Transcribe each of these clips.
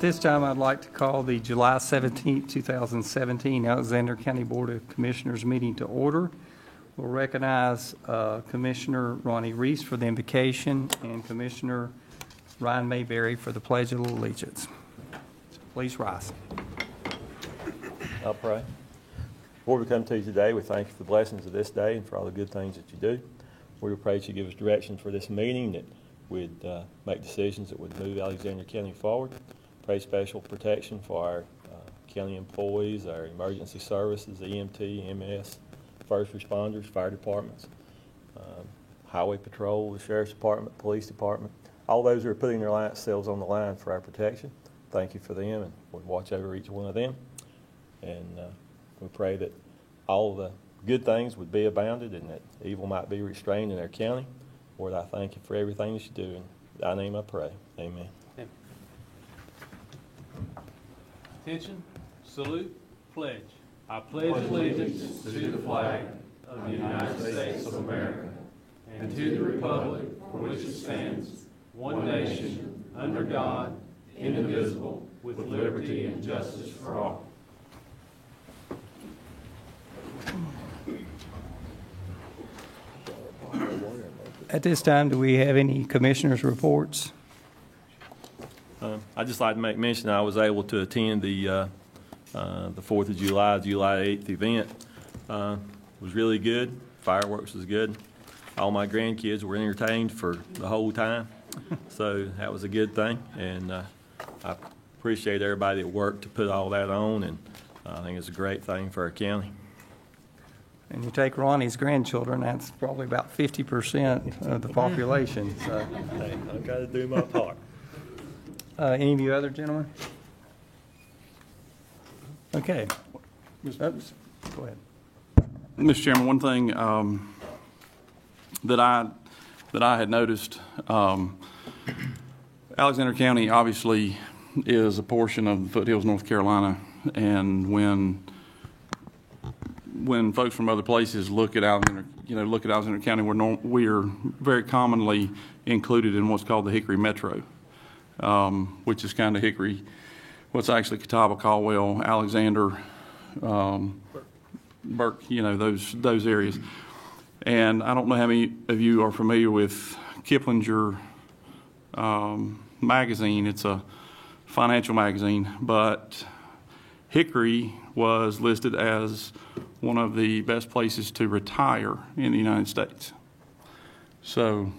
At this time, I'd like to call the July 17, 2017 Alexander County Board of Commissioners meeting to order. We'll recognize Commissioner Ronnie Reese for the invocation and Commissioner Ryan Mayberry for the Pledge of Allegiance. So please rise. I'll pray. Lord, we come to you today. We thank you for the blessings of this day and for all the good things that you do. We pray that you give us direction for this meeting, that we'd make decisions that would move Alexander County forward. Pray special protection for our county employees, our emergency services, EMT, MS, first responders, fire departments, highway patrol, the sheriff's department, police department, all those who are putting their themselves on the line for our protection. Thank you for them, and we'll watch over each one of them. And we pray that all the good things would be abounded and that evil might be restrained in our county. Lord, I thank you for everything that you do. In thy name I pray. Amen. Attention, salute, pledge. I pledge allegiance to the flag of the United States of America and to the republic for which it stands, one nation, under God, indivisible, with liberty and justice for all. At this time, do we have any commissioners' reports? I'd just like to make mention I was able to attend the 4th of July, July 8th event. It was really good. Fireworks was good. All my grandkids were entertained for the whole time, so that was a good thing. And I appreciate everybody that worked to put all that on, and I think it's a great thing for our county. And you take Ronnie's grandchildren, that's probably about 50% of the population. So. Hey, I've got to do my part. Any of you other gentlemen? Okay. Oops. Go ahead. Mr. Chairman, one thing that I had noticed, Alexander County obviously is a portion of the foothills, North Carolina, and when folks from other places look at Alexander County, we're very commonly included in what's called the Hickory Metro, which is kind of Hickory, what's actually Catawba, Caldwell, Alexander, Burke, those areas. And I don't know how many of you are familiar with Kiplinger magazine. It's a financial magazine, but Hickory was listed as one of the best places to retire in the United States. So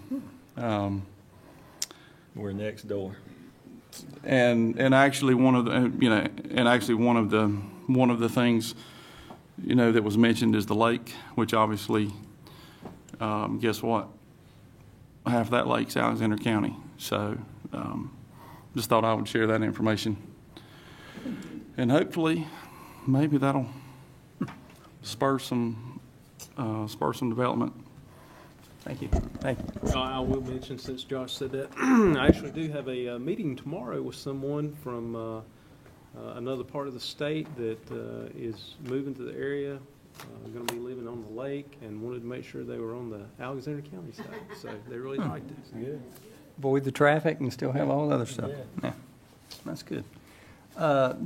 We're next door. And actually one of the things that was mentioned is the lake, which obviously guess what, half that lake's Alexander County. So just thought I would share that information, and hopefully maybe that'll spur some development. Thank you. Thank you. I will mention, since Josh said that, I actually do have a meeting tomorrow with someone from another part of the state that is moving to the area, going to be living on the lake, and wanted to make sure they were on the Alexander County side. So they really liked it. Good. Avoid the traffic and still have all the other stuff. Yeah. That's good.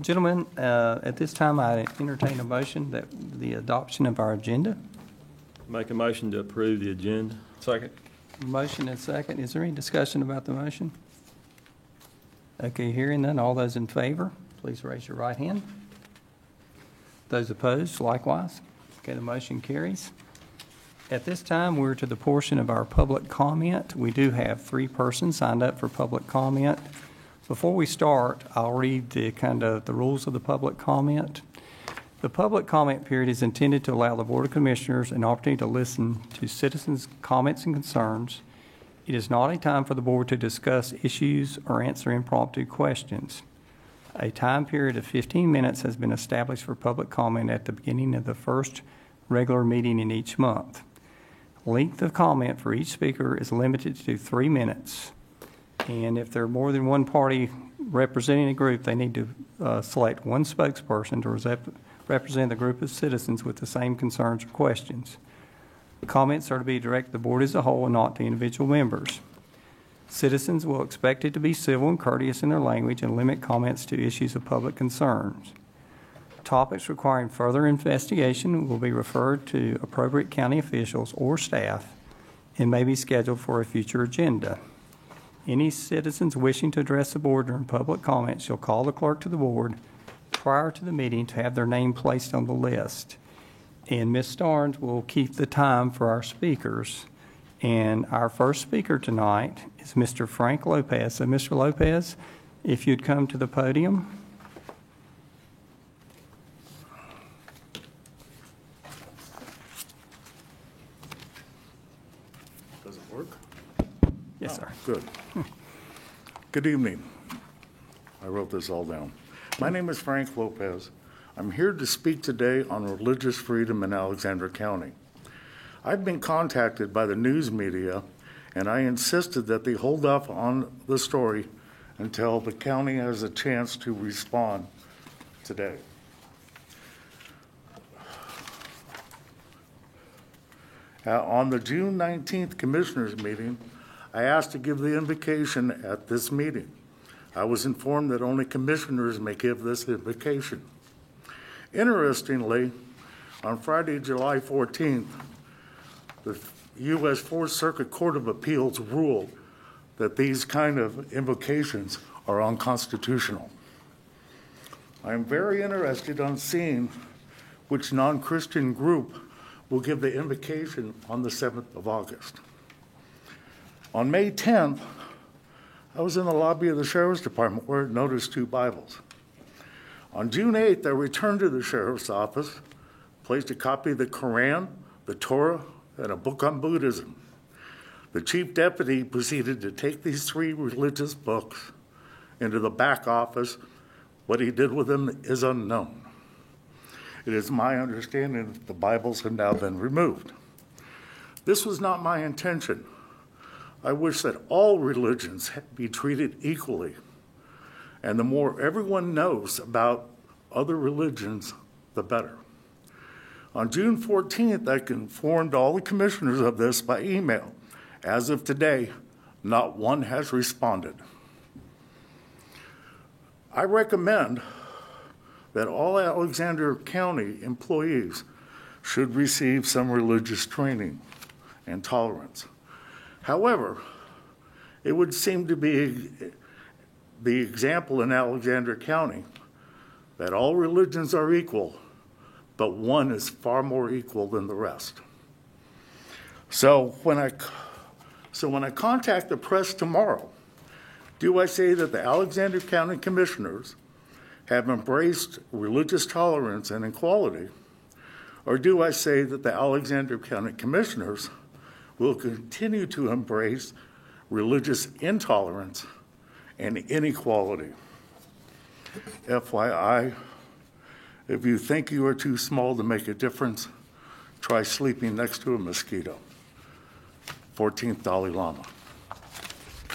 Gentlemen, at this time I entertain a motion that the adoption of our agenda. Make a motion to approve the agenda. Second. Motion and second. Is there any discussion about the motion? Okay, hearing none. All those in favor, please raise your right hand. Those opposed, likewise. Okay, the motion carries. At this time, we're to the portion of our public comment. We do have 3 persons signed up for public comment. Before we start, I'll read the rules of the public comment. The public comment period is intended to allow the Board of Commissioners an opportunity to listen to citizens' comments and concerns. It is not a time for the Board to discuss issues or answer impromptu questions. A time period of 15 minutes has been established for public comment at the beginning of the first regular meeting in each month. Length of comment for each speaker is limited to 3 minutes. And if there are more than one party representing a group, they need to select one spokesperson to represent the group of citizens with the same concerns or questions. Comments are to be directed to the board as a whole and not to individual members. Citizens will expect it to be civil and courteous in their language and limit comments to issues of public concerns. Topics requiring further investigation will be referred to appropriate county officials or staff and may be scheduled for a future agenda. Any citizens wishing to address the board during public comment shall call the clerk to the board prior to the meeting to have their name placed on the list. And Ms. Starnes will keep the time for our speakers. And our first speaker tonight is Mr. Frank Lopez. So, Mr. Lopez, if you'd come to the podium. Does it work? Yes, sir. Good. Good evening. I wrote this all down. My name is Frank Lopez. I'm here to speak today on religious freedom in Alexander County. I've been contacted by the news media, and I insisted that they hold off on the story until the county has a chance to respond today. On the June 19th Commissioners meeting, I asked to give the invocation at this meeting. I was informed that only commissioners may give this invocation. Interestingly, on Friday, July 14th, the U.S. Fourth Circuit Court of Appeals ruled that these kind of invocations are unconstitutional. I am very interested on seeing which non-Christian group will give the invocation on the 7th of August. On May 10th, I was in the lobby of the Sheriff's Department where I noticed 2 Bibles. On June 8th, I returned to the Sheriff's office, placed a copy of the Quran, the Torah, and a book on Buddhism. The Chief Deputy proceeded to take these 3 religious books into the back office. What he did with them is unknown. It is my understanding that the Bibles have now been removed. This was not my intention. I wish that all religions be treated equally. And the more everyone knows about other religions, the better. On June 14th, I informed all the commissioners of this by email. As of today, not one has responded. I recommend that all Alexander County employees should receive some religious training and tolerance. However, it would seem to be the example in Alexander County that all religions are equal, but one is far more equal than the rest. So when I contact the press tomorrow, do I say that the Alexander County Commissioners have embraced religious tolerance and equality, or do I say that the Alexander County Commissioners will continue to embrace religious intolerance and inequality? FYI, if you think you are too small to make a difference, try sleeping next to a mosquito. 14th Dalai Lama.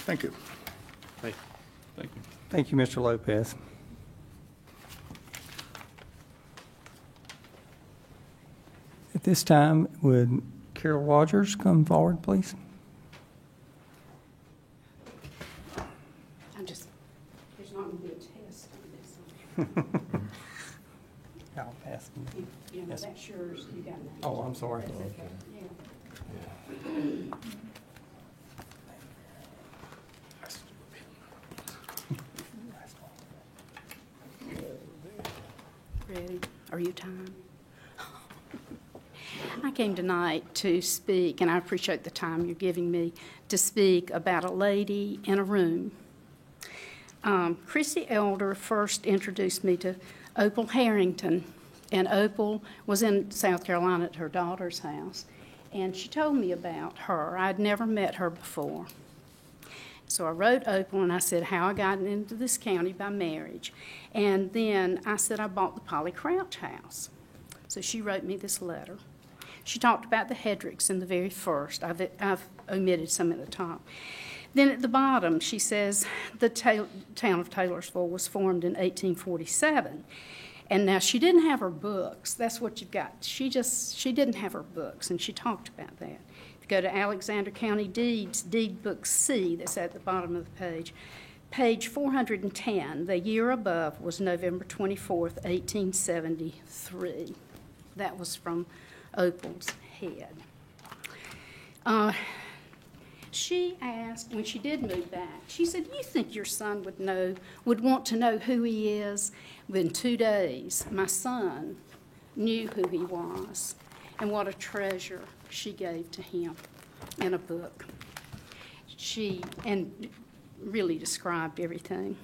Thank you. Thank you. Thank you, Mr. Lopez. At this time, would Carol Rogers come forward, please? There's not going to be a test on this. I'll pass. Yes. That's yours. You got it. Oh, I'm sorry. That's okay. Ready? Are you timed? I came tonight to speak, and I appreciate the time you're giving me to speak about a lady in a room. Christy Elder first introduced me to Opal Harrington, and Opal was in South Carolina at her daughter's house, and she told me about her. I'd never met her before. So I wrote Opal, and I said how I got into this county by marriage. And then I said I bought the Polly Crouch house. So she wrote me this letter. She talked about the Hedricks in the very first. I've omitted some at the top. Then at the bottom, she says the town of Taylorsville was formed in 1847. And now she didn't have her books. That's what you've got. She didn't have her books, and she talked about that. Go to Alexander County Deeds, Deed Book C, that's at the bottom of the page. Page 410, the year above was November 24th, 1873. That was from Opal's head. She asked, when she did move back, she said, "You think your son would want to know who he is?" Within 2 days, my son knew who he was and what a treasure she gave to him in a book. She really described everything.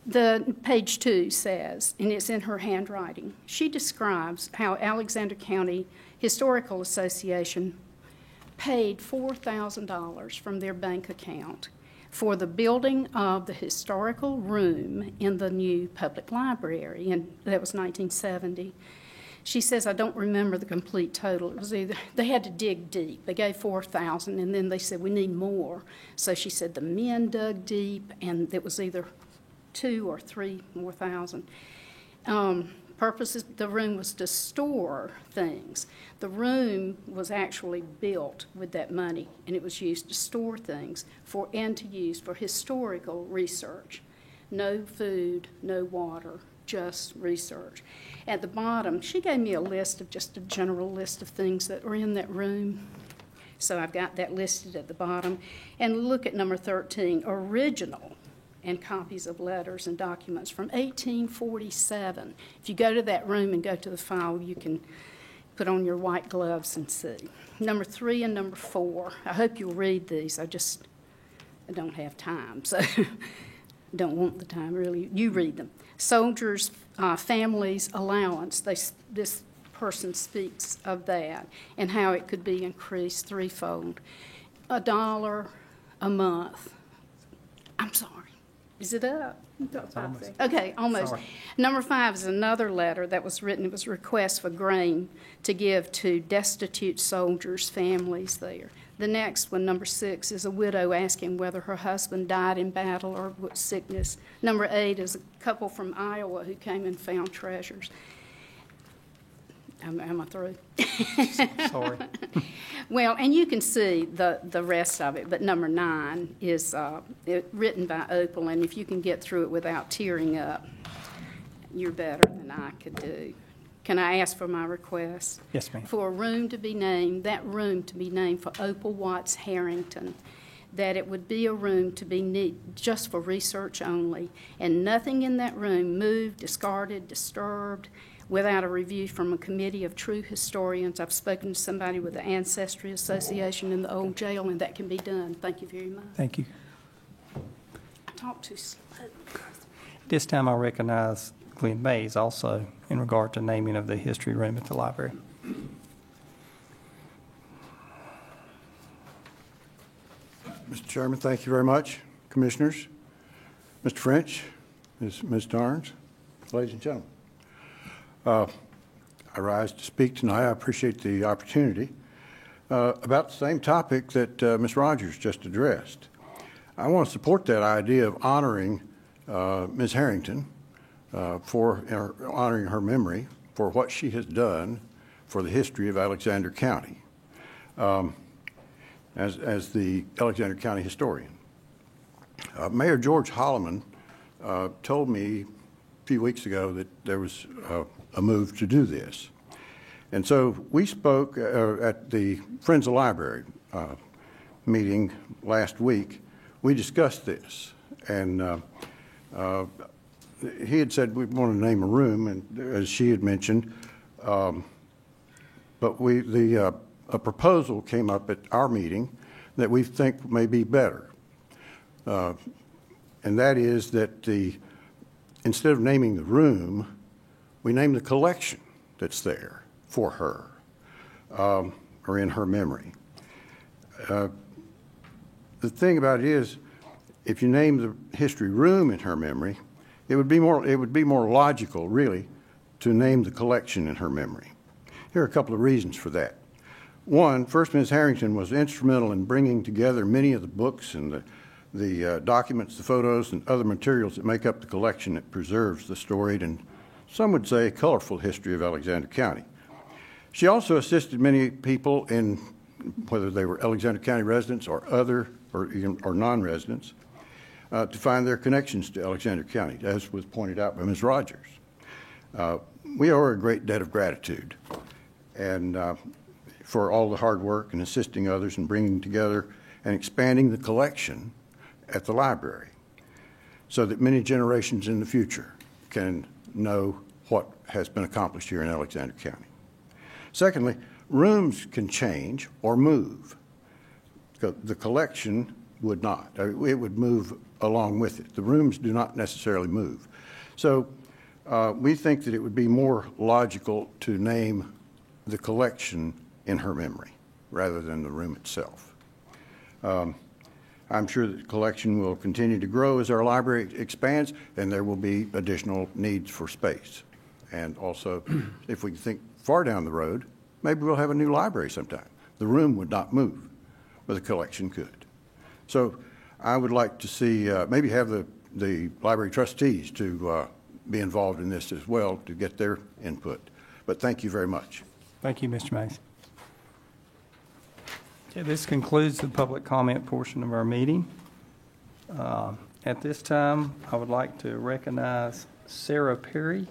The page 2 says, and it's in her handwriting, she describes how Alexander County Historical Association paid $4,000 from their bank account for the building of the historical room in the new public library, and that was 1970. She says, I don't remember the complete total. It was either, they had to dig deep. They gave $4,000, and then they said, we need more. So she said the men dug deep, and it was either $2,000 or $3,000 more. Purposes, the room was to store things. The room was actually built with that money, and it was used to store things and to use for historical research. No food, no water, just research. At the bottom, she gave me a list of just a general list of things that were in that room. So I've got that listed at the bottom. And look at number 13, original and copies of letters and documents from 1847. If you go to that room and go to the file, you can put on your white gloves and see. Number 3 and number 4. I hope you'll read these. I don't have time, so don't want the time, really. You read them. Soldiers' families' allowance. This person speaks of that and how it could be increased threefold. $1 a month. I'm sorry. Is it up? Okay, almost. Sorry. Number 5 is another letter that was written. It was a request for grain to give to destitute soldiers' families there. The next one, number 6, is a widow asking whether her husband died in battle or what sickness. Number 8 is a couple from Iowa who came and found treasures. Am I through? Sorry. Well, and you can see the rest of it, but number 9 is written by Opal, and if you can get through it without tearing up, you're better than I could do. Can I ask for my request? Yes, ma'am. For a room to be named, that room to be named for Opal Watts Harrington, that it would be a room to be just for research only, and nothing in that room moved, discarded, disturbed, without a review from a committee of true historians. I've spoken to somebody with the Ancestry Association in the old jail, and that can be done. Thank you very much. Thank you. I talk too slow. This time I recognize Glenn Mays also in regard to naming of the history room at the library. Mr. Chairman, thank you very much. Commissioners, Mr. French, Ms. Tarns, ladies and gentlemen. I rise to speak tonight. I appreciate the opportunity about the same topic that Ms. Rogers just addressed. I want to support that idea of honoring Ms. Harrington honoring her memory for what she has done for the history of Alexander County as the Alexander County historian. Mayor George Holloman told me a few weeks ago that there was a move to do this. And so we spoke at the Friends of the Library meeting last week. We discussed this, and he had said we want to name a room, and as she had mentioned, but a proposal came up at our meeting that we think may be better, and that is that instead of naming the room, we name the collection that's there for her or in her memory. The thing about it is, if you name the history room in her memory, it would be more logical, really, to name the collection in her memory. Here are a couple of reasons for that. One, first, Ms. Harrington was instrumental in bringing together many of the books and the documents, the photos, and other materials that make up the collection that preserves the storied and some would say colorful history of Alexander County. She also assisted many people in whether they were Alexander County residents or or non-residents, to find their connections to Alexander County, as was pointed out by Ms. Rogers. We owe her a great debt of gratitude, and for all the hard work and assisting others and bringing together and expanding the collection at the library so that many generations in the future can know what has been accomplished here in Alexander County. Secondly, rooms can change or move. The collection would not. It would move along with it. The rooms do not necessarily move. So we think that it would be more logical to name the collection in her memory rather than the room itself. I'm sure that the collection will continue to grow as our library expands, and there will be additional needs for space. And also, if we think far down the road, maybe we'll have a new library sometime. The room would not move, but the collection could. So I would like to see, maybe have the library trustees to be involved in this as well to get their input. But thank you very much. Thank you, Mr. Mays. Okay, this concludes the public comment portion of our meeting. At this time, I would like to recognize Sarah Perry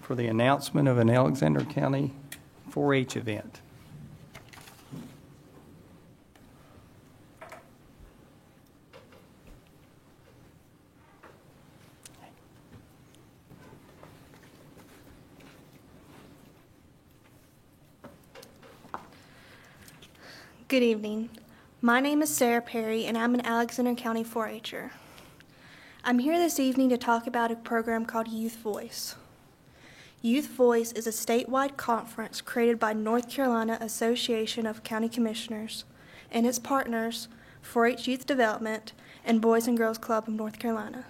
for the announcement of an Alexander County 4-H event. Good evening. My name is Sarah Perry, and I'm an Alexander County 4-H'er. I'm here this evening to talk about a program called Youth Voice. Youth Voice is a statewide conference created by North Carolina Association of County Commissioners and its partners, 4-H Youth Development and Boys and Girls Club of North Carolina.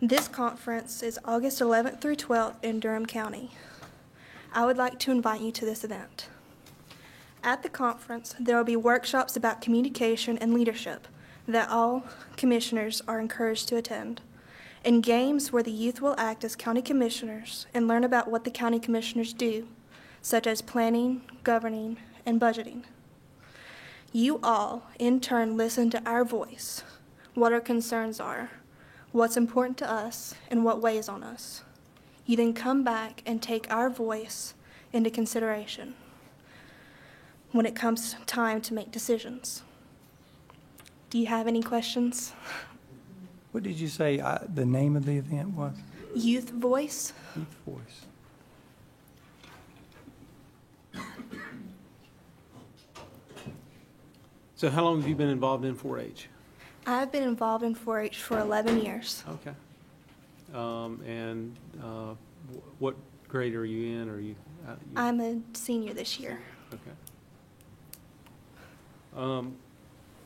This conference is August 11th through 12th in Durham County. I would like to invite you to this event. At the conference, there will be workshops about communication and leadership that all commissioners are encouraged to attend, and games where the youth will act as county commissioners and learn about what the county commissioners do, such as planning, governing, and budgeting. You all, in turn, listen to our voice, what our concerns are, what's important to us, and what weighs on us. You then come back and take our voice into consideration when it comes time to make decisions. Do you have any questions? What did you say the name of the event was? Youth Voice. Youth Voice. So how long have you been involved in 4-H? I've been involved in 4-H for 11 years. Okay. What grade are you in? Are you? I'm a senior this year. Okay.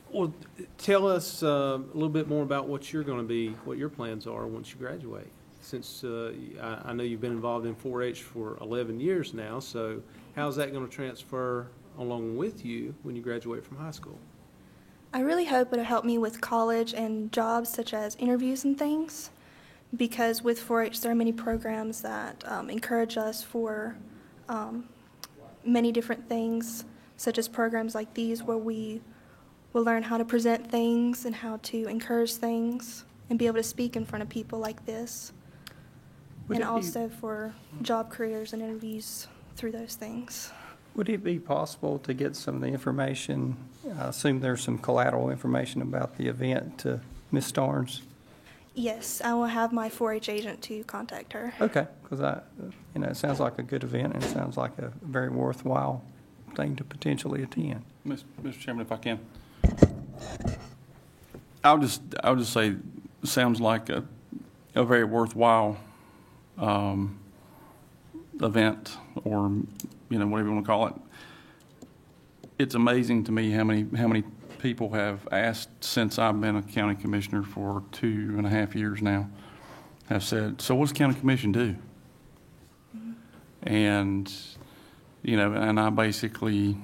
Well, tell us a little bit more about what you're going to be, what your plans are once you graduate. Since I know you've been involved in 4-H for 11 years now, so how's that going to transfer along with you when you graduate from high school? I really hope it'll help me with college and jobs such as interviews and things, because with 4-H there are many programs that encourage us for many different things, such as programs like these where we will learn how to present things and how to encourage things and be able to speak in front of people like this. And also for job careers and interviews through those things. Would it be possible to get some of the information, I assume there's some collateral information about the event, to Ms. Starnes? Yes, I will have my 4-H agent to contact her. Okay, because it sounds like a good event and it sounds like a very worthwhile thing to potentially attend. Mr. Chairman, if I can, I'll just say, it sounds like a very worthwhile event, or whatever you want to call it. It's amazing to me how many people have asked since I've been a county commissioner for 2.5 years now, have said, so what does county commission do? And and I basically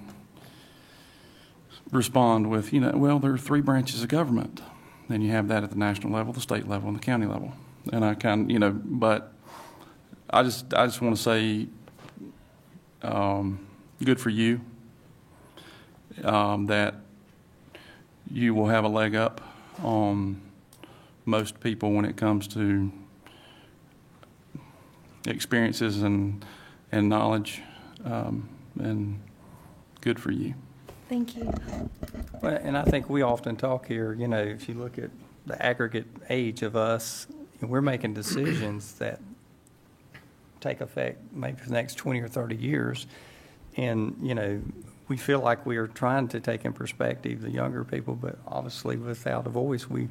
respond with, well, there are 3 branches of government. Then you have that at the national level, the state level, and the county level. And I but I just want to say, good for you. that you will have a leg up on most people when it comes to experiences and knowledge, and good for you. Thank you. Well, and I think we often talk here, you know, if you look at the aggregate age of us, we're making decisions that take effect maybe for the next 20 or 30 years. And, you know, we feel like we are trying to take in perspective the younger people, but obviously without a voice, we're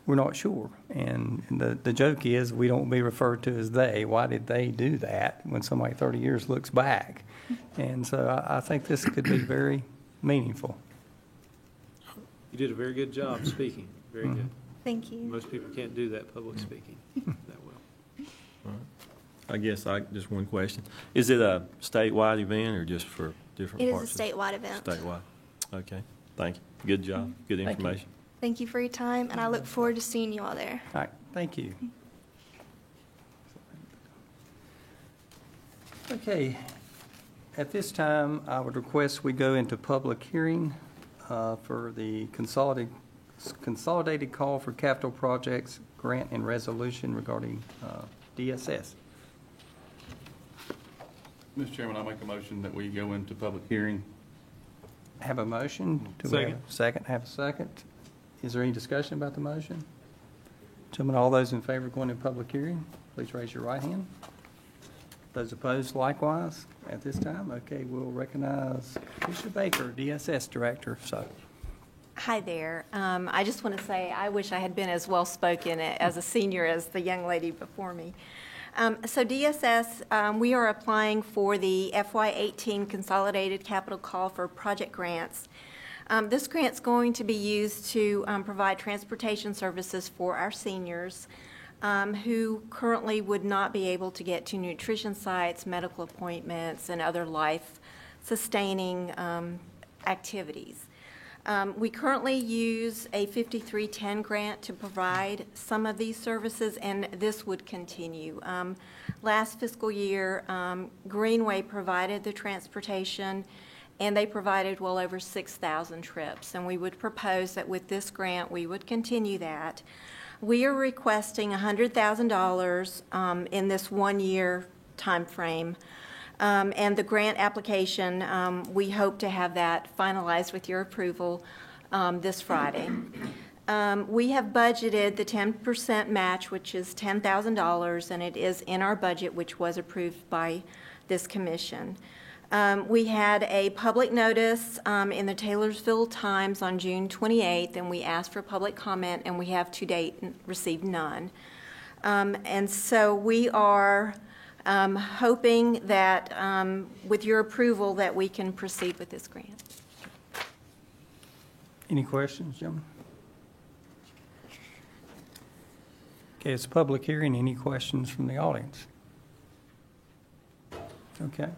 not sure. And the joke is we don't be referred to as they. Why did they do that when somebody 30 years looks back? And so I think this could be very meaningful. You did a very good job speaking. Very good. Thank you. Most people can't do that public speaking that well. I guess just one question. Is it a statewide event or just for different It is parts? a statewide event. Statewide. Okay. Thank you. Good job. Good Thank you. information. Thank you for your time, and I look forward to seeing you all there. All right, thank you. Okay, at this time, I would request we go into public hearing for the consolidated call for capital projects, grant and resolution regarding DSS. Mr. Chairman, I make a motion that we go into public hearing. Have a motion? Do we have a second? Have a second. Is there any discussion about the motion? Gentlemen, all those in favor of going into public hearing, please raise your right hand. Those opposed likewise at this time. Okay, we'll recognize Tricia Baker, DSS Director. So, Hi there. I just want to say I wish I had been as well-spoken as a senior as the young lady before me. So DSS, we are applying for the FY18 Consolidated Capital Call for project grants. This grant's going to be used to provide transportation services for our seniors who currently would not be able to get to nutrition sites, medical appointments, and other life-sustaining activities. We currently use a 5310 grant to provide some of these services, and this would continue. Last fiscal year, Greenway provided the transportation, and they provided well over 6,000 trips. And we would propose that with this grant, we would continue that. We are requesting $100,000 in this one-year time frame. And the grant application, we hope to have that finalized with your approval this Friday. We have budgeted the 10% match, which is $10,000, and it is in our budget, which was approved by this commission. We had a public notice in the Taylorsville Times on June 28th, and we asked for public comment, and we have to date received none. And so we are hoping that with your approval that we can proceed with this grant. any questions, gentlemen? Okay, it's a public hearing. Any questions from the audience? Okay.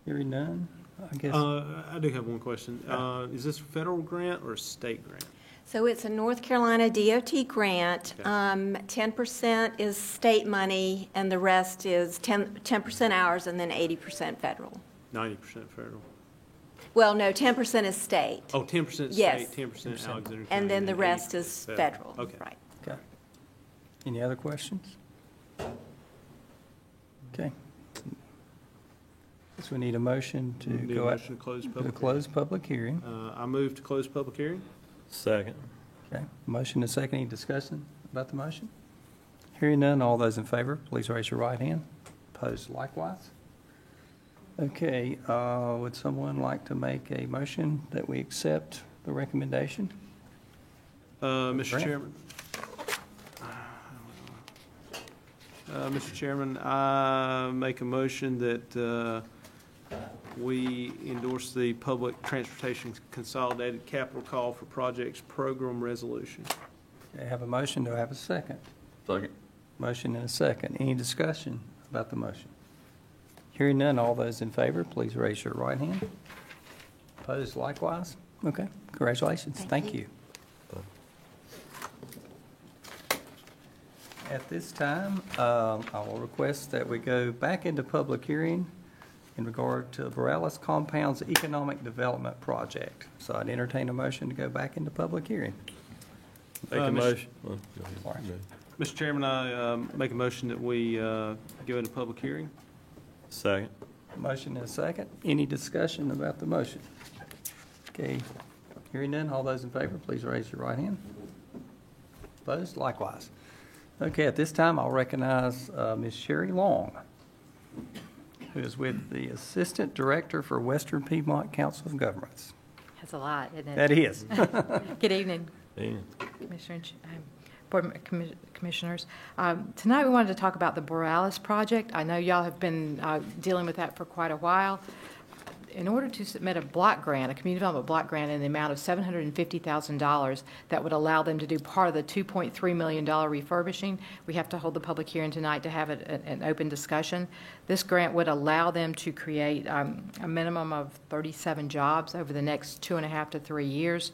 Hearing none, I guess. I do have one question. Is this a federal grant or a state grant? So it's a North Carolina DOT grant. 10% is state money, and the rest is 10% ours, and then 80% federal. 90% federal. Well, no, 10% is state. Oh, 10% state, Yes. 10% Alexander County. And then the rest 80% is federal. Okay. Right. Okay. Any other questions? Okay. So we need a motion to Need a go out motion to close to public close public hearing. I move to close public hearing. Second. Okay, motion and second. Any discussion about the motion? Hearing none, all those in favor, please raise your right hand. Opposed likewise. Okay, would someone like to make a motion that we accept the recommendation? Mr. Grant. Chairman. Mr. Chairman, I make a motion that we endorse the Public Transportation Consolidated Capital Call for Projects Program Resolution. Okay, I have a motion. Do I have a second? Second. Motion and a second. Any discussion about the motion? Hearing none, all those in favor, please raise your right hand. Opposed likewise? Okay, congratulations. Thank you. At this time, I will request that we go back into public hearing in regard to Borealis Compounds Economic Development Project. So I'd entertain a motion to go back into public hearing. Make a Mr. motion. Well, go ahead. Sorry. Go ahead. Mr. Chairman, I make a motion that we go into public hearing. Second. Motion and a second. Any discussion about the motion? Okay, hearing none, all those in favor, please raise your right hand. Opposed, likewise. Okay, at this time, I'll recognize Ms. Sherry Long, who is with the Assistant Director for Western Piedmont Council of Governments. That's a lot, isn't it? That is. Good evening, Ian. Commissioner, Board Commissioners. Tonight, we wanted to talk about the Borealis project. I know y'all have been dealing with that for quite a while. In order to submit a block grant, a community development block grant in the amount of $750,000 that would allow them to do part of the $2.3 million refurbishing, we have to hold the public hearing tonight to have an open discussion. This grant would allow them to create a minimum of 37 jobs over the next 2.5 to 3 years.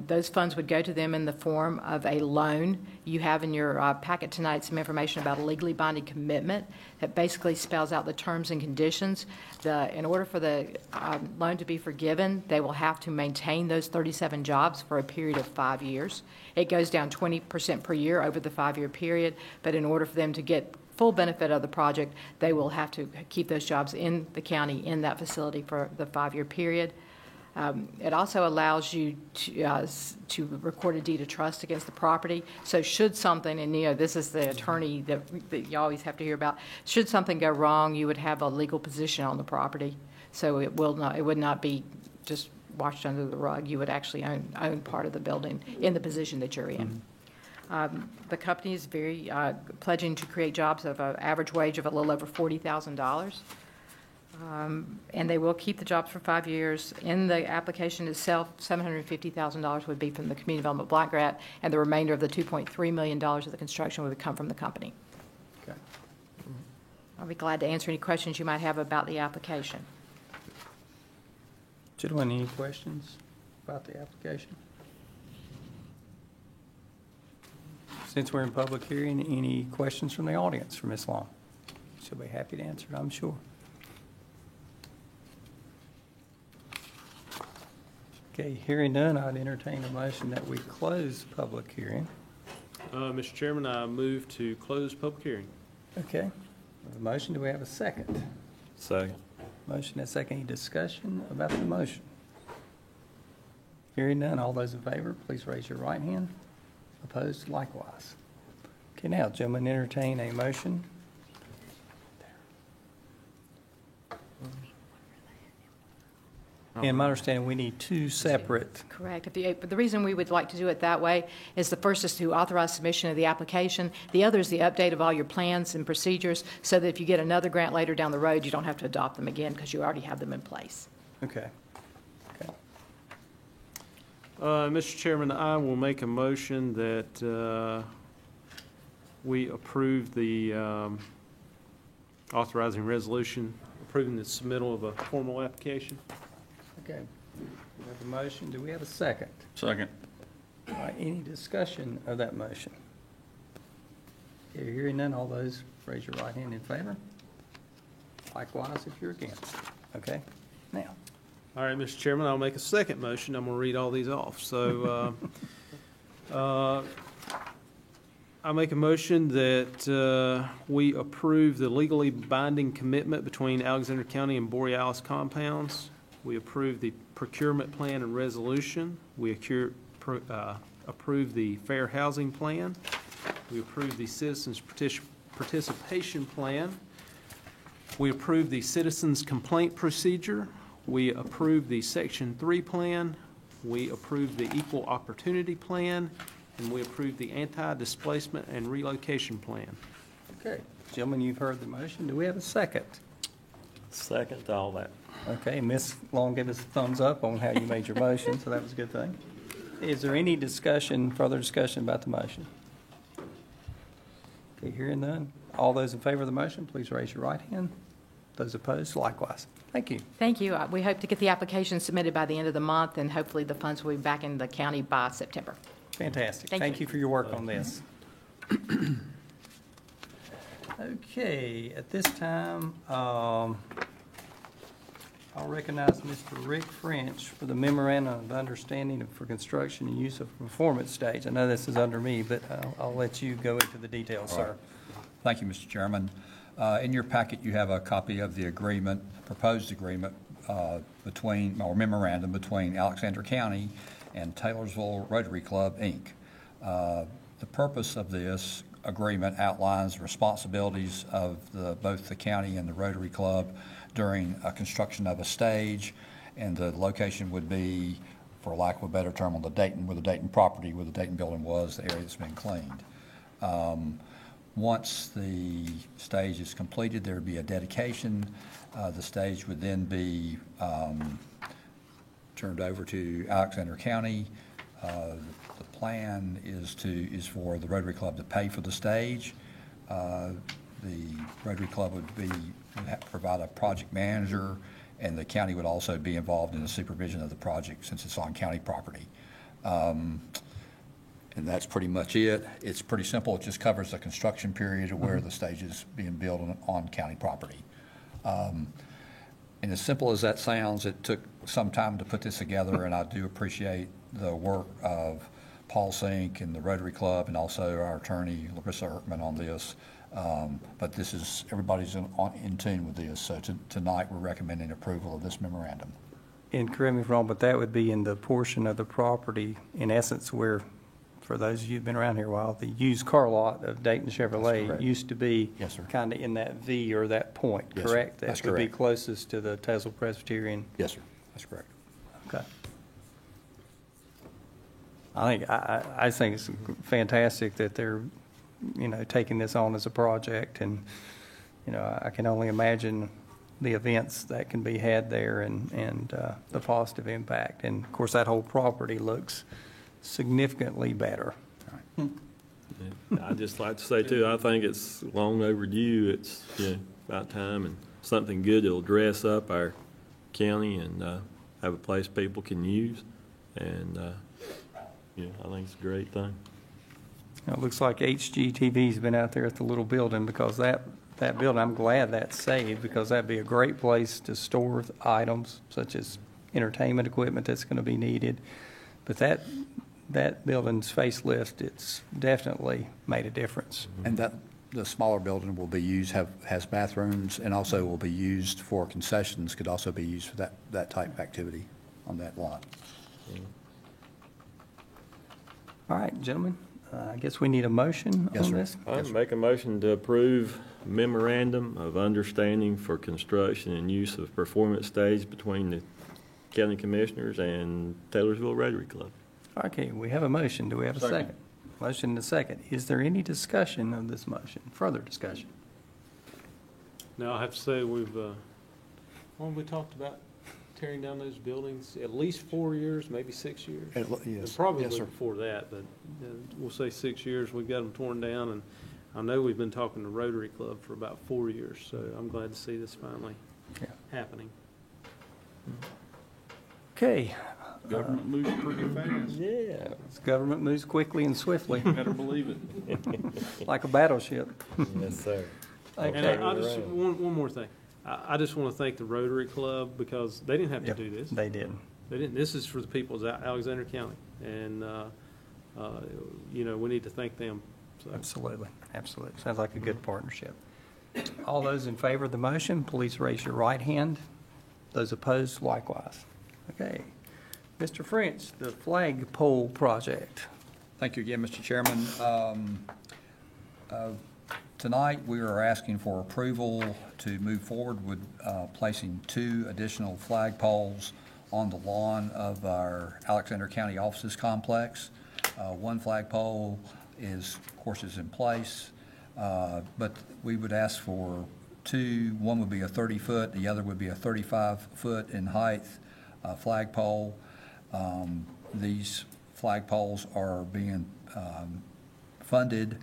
Those funds would go to them in the form of a loan. You have in your packet tonight some information about a legally binding commitment that basically spells out the terms and conditions. In order for the loan to be forgiven, they will have to maintain those 37 jobs for a period of 5 years. It goes down 20% per year over the 5-year period, but in order for them to get full benefit of the project, they will have to keep those jobs in the county, in that facility for the 5-year period. It also allows you to record a deed of trust against the property. So should something, and this is the attorney that you always have to hear about, should something go wrong, you would have a legal position on the property. So it would not be just washed under the rug. You would actually own part of the building in the position that you're in. The company is very pledging to create jobs of an average wage of a little over $40,000. And they will keep the jobs for 5 years. In the application itself, $750,000 would be from the Community Development Block Grant, and the remainder of the $2.3 million of the construction would come from the company. Okay. I'll be glad to answer any questions you might have about the application. Gentlemen, any questions about the application? Since we're in public hearing, any questions from the audience for Ms. Long? She'll be happy to answer it, I'm sure. Okay, hearing none, I'd entertain a motion that we close public hearing. Mr. Chairman, I move to close public hearing. Okay, we have a motion, do we have a second? Second. Motion and second, any discussion about the motion? Hearing none, all those in favor, please raise your right hand. Opposed, likewise. Okay, now, gentlemen, entertain a motion. In my understanding, we need two separate. Correct. But the reason we would like to do it that way is the first is to authorize submission of the application. The other is the update of all your plans and procedures so that if you get another grant later down the road, you don't have to adopt them again because you already have them in place. Okay. Okay. Mr. Chairman, I will make a motion that we approve the authorizing resolution approving the submittal of a formal application. Okay. We have a motion. Do we have a second? Second. All right, any discussion of that motion? Okay, hearing none, all those raise your right hand in favor. Likewise, if you're against. Okay, now. All right, Mr. Chairman, I'll make a second motion. I'm going to read all these off. So I make a motion that we approve the legally binding commitment between Alexander County and Borealis Compounds. We approve the procurement plan and resolution. We approve the fair housing plan. We approve the citizens participation plan. We approve the citizens complaint procedure. We approve the Section 3 plan. We approve the equal opportunity plan. And we approve the anti-displacement and relocation plan. Okay, gentlemen, you've heard the motion. Do we have a second? Second to all that. Okay, Ms. Long gave us a thumbs up on how you made your motion, so that was a good thing. Is there any discussion, further discussion about the motion? Okay, hearing none. All those in favor of the motion, please raise your right hand. Those opposed, likewise. Thank you. Thank you. We hope to get the application submitted by the end of the month, and hopefully the funds will be back in the county by September. Fantastic. Thank Thank you. you for your work on this. Okay, at this time, I'll recognize Mr. Rick French for the memorandum of understanding for construction and use of performance stage. I know this is under me, but I'll let you go into the details, sir. Thank you, Mr. Chairman. In your packet, you have a copy of the agreement, proposed agreement between, or memorandum between Alexander County and Taylorsville Rotary Club, Inc. The purpose of this agreement outlines responsibilities of both the county and the Rotary Club during construction of a stage, and the location would be, for lack of a better term, on the Dayton, where the Dayton property, where the Dayton building was, the area that's been cleaned. Once the stage is completed, there would be a dedication. The stage would then be turned over to Alexander County. The plan is for the Rotary Club to pay for the stage. The Rotary Club would provide a project manager, and the county would also be involved in the supervision of the project since it's on county property. And that's pretty much it. It's pretty simple. It just covers the construction period of where the stage is being built on county property. And as simple as that sounds, it took some time to put this together, and I do appreciate the work of Paul Sink and the Rotary Club, and also our attorney, Larissa Erkman, on this. But this is, everybody's in tune with this. So tonight, we're recommending approval of this memorandum. And correct me if I'm wrong, but that would be in the portion of the property, in essence, where, for those of you who've been around here a while, the used car lot of Dayton Chevrolet used to be kind of in that V or that point, correct? That's that would be closest to the Tazewell Presbyterian. Yes, sir. That's correct. Okay. I think it's fantastic that they're, taking this on as a project, and, I can only imagine the events that can be had there and the positive impact. And of course, that whole property looks significantly better. I'd just like to say too, I think it's long overdue. It's about time, and something good that'll dress up our county and have a place people can use. And I think it's a great thing. It looks like HGTV's been out there at the little building, because that building, I'm glad that's saved, because that'd be a great place to store items such as entertainment equipment that's going to be needed. But that building's facelift, it's definitely made a difference. And the smaller building will be used, has bathrooms, and also will be used for concessions, could also be used for that type of activity on that lot. All right, gentlemen, I guess we need a motion on this. I make a motion to approve memorandum of understanding for construction and use of performance stage between the county commissioners and Taylorsville Rotary Club. Okay, we have a motion. Do we have a second? Motion and a second. Is there any discussion of this motion? Further discussion? Now, I have to say, we talked about tearing down those buildings at least 4 years, maybe 6 years. Yes. Probably Yes, sir. before that, but we'll say 6 years. We got them torn down, and I know we've been talking to Rotary Club for about 4 years, so I'm glad to see this finally happening. Okay. Government moves pretty fast. Yeah. Government moves quickly and swiftly, Better believe it. like a battleship. Yes, sir. And I just, one more thing. I just want to thank the Rotary Club, because they didn't have to do this. They did. They didn't. This is for the people of Alexander County, and we need to thank them. So. Absolutely. Sounds like a good partnership. All those in favor of the motion, please raise your right hand. Those opposed, likewise. Okay. Mr. French, the flagpole project. Thank you again, Mr. Chairman. Tonight, we are asking for approval to move forward with placing 2 additional flagpoles on the lawn of our Alexander County Offices Complex. One flagpole is in place, but we would ask for 2. One would be a 30-foot, the other would be a 35-foot in height flagpole. These flagpoles are being funded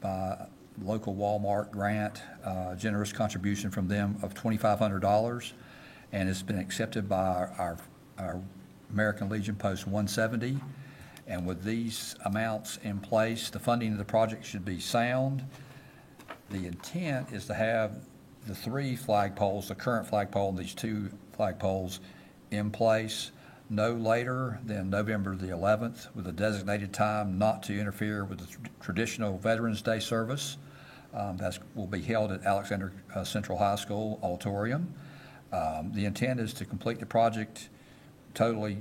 by local Walmart grant, generous contribution from them of $2,500, and it's been accepted by our American Legion Post 170. And with these amounts in place, the funding of the project should be sound. The intent is to have the 3 flagpoles, the current flagpole and these 2 flagpoles in place no later than November the 11th, with a designated time not to interfere with the traditional Veterans Day service. That will be held at Alexander Central High School auditorium. The intent is to complete the project totally.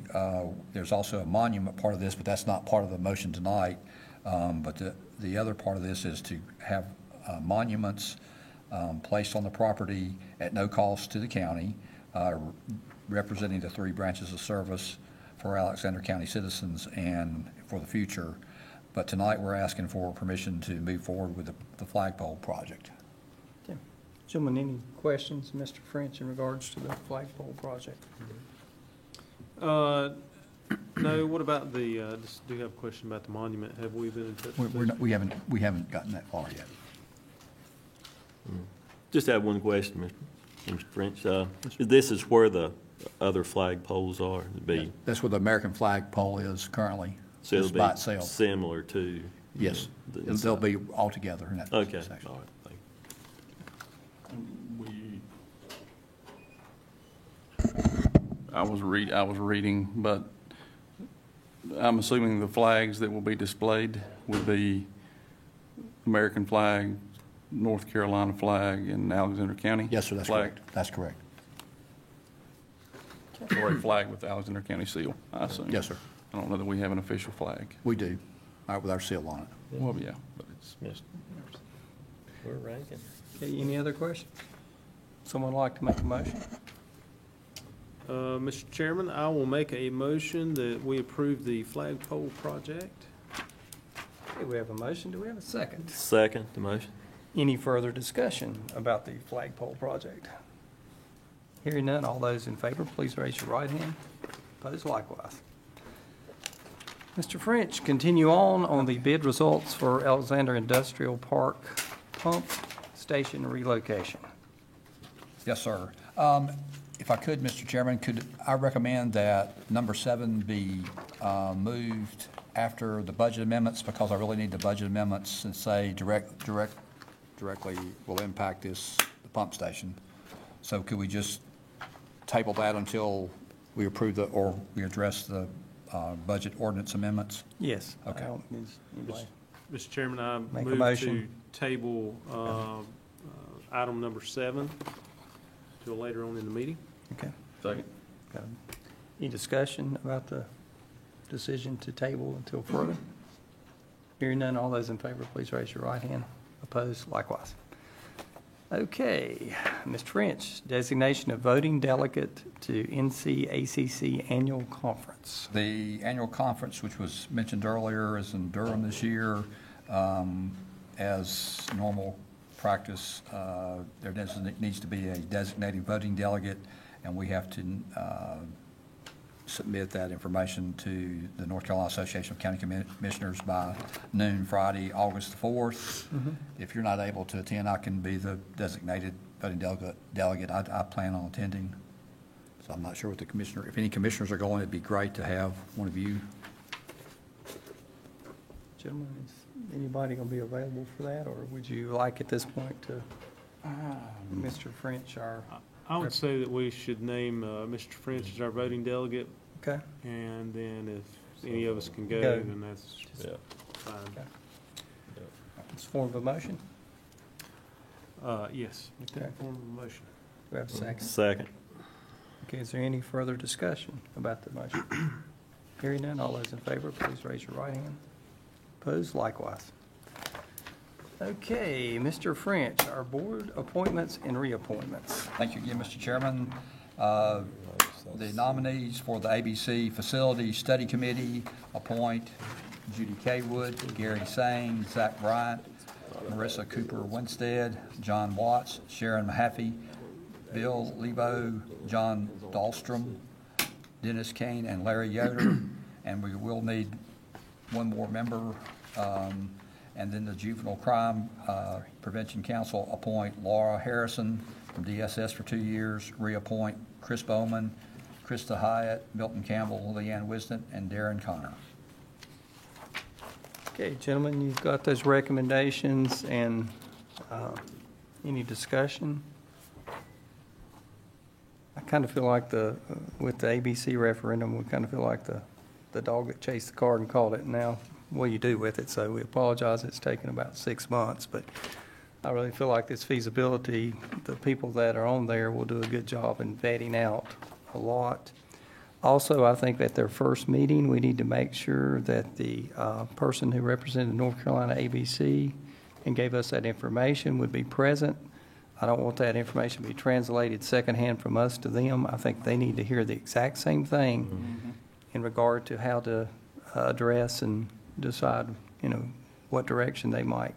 There's also a monument part of this, but that's not part of the motion tonight. But the other part of this is to have monuments placed on the property at no cost to the county, representing the three branches of service for Alexander County citizens and for the future. But tonight, we're asking for permission to move forward with the flagpole project. Okay. Gentlemen, any questions, Mr. French, in regards to the flagpole project? No, what about the, just do have a question about the monument. Have we been in touch with this? We haven't gotten that far yet. Just have one question, Mr. French. This is where the other flag poles are, to be, That's where the American flagpole is currently, so just it'll by be itself. similar to. Yes, the they'll inside. be all together in that Okay, section. all right, thank you. I was reading, but I'm assuming the flags that will be displayed would be American flag, North Carolina flag, and Alexander County. Yes, sir, that's flag, correct. That's correct. Or a flag with the Alexander County seal, I assume. Yes, sir. I don't know that we have an official flag. We do, with our seal on it. Well, yeah, but it's. Yes. We're ranking. Okay, any other questions? Someone like to make a motion? Mr. Chairman, I will make a motion that we approve the flagpole project. Okay, we have a motion. Do we have a second? Second, the motion. Any further discussion about the flagpole project? Hearing none, all those in favor, please raise your right hand. Opposed likewise. Mr. French, continue on the bid results for Alexander Industrial Park pump station relocation. Yes, sir. If I could, Mr. Chairman, could I recommend that number 7 be moved after the budget amendments, because I really need the budget amendments and say directly will impact the pump station. So could we just table that until we approve or we address the budget ordinance amendments? Yes. Okay. Anybody? Mr. Chairman, I Make a move to motion. table item number 7 till later on in the meeting. Okay. Second. Got it. Any discussion about the decision to table until further? Hearing none, all those in favor, please raise your right hand. Opposed, likewise. Okay, Mr. French, designation of voting delegate to NCACC Annual Conference. The annual conference, which was mentioned earlier, is in Durham this year. As normal practice, there needs to be a designated voting delegate, and we have to submit that information to the North Carolina Association of County Commissioners by noon Friday, August the 4th. If you're not able to attend, I can be the designated voting delegate. I plan on attending. So I'm not sure what the commissioner, if any commissioners are going, it'd be great to have one of you. Gentlemen, is anybody going to be available for that, or would you like at this point to, Mr. French, our, I would say that we should name Mr. French as our voting delegate, okay? and then if any of us can go, Go. then that's Yeah. fine. It's form of a motion. Yes, make that form of a motion. Do we have a second? Second. Okay, is there any further discussion about the motion? Hearing none, all those in favor, please raise your right hand. Opposed, likewise. Okay, Mr. French, our board appointments and reappointments. Thank you again, Mr. Chairman. The nominees for the ABC Facility Study Committee appoint Judy Kaywood, Gary Sane, Zach Bryant, Marissa Cooper Winstead, John Watts, Sharon Mahaffey, Bill Lebo, John Dahlstrom, Dennis Kane, and Larry Yoder. And we will need one more member. And then the Juvenile Crime Prevention Council appoint Laura Harrison from DSS for 2 years, reappoint Chris Bowman, Krista Hyatt, Milton Campbell, Leanne Wisdom, and Darren Connor. Okay, gentlemen, you've got those recommendations, and any discussion? I kind of feel like with the ABC referendum, we kind of feel like the dog that chased the card and caught it, and now what do you do with it? So we apologize, it's taken about 6 months, but I really feel like this feasibility, the people that are on there will do a good job in vetting out a lot. Also, I think at their first meeting, we need to make sure that the person who represented North Carolina ABC and gave us that information would be present. I don't want that information to be translated secondhand from us to them. I think they need to hear the exact same thing in regard to how to address and decide, what direction they might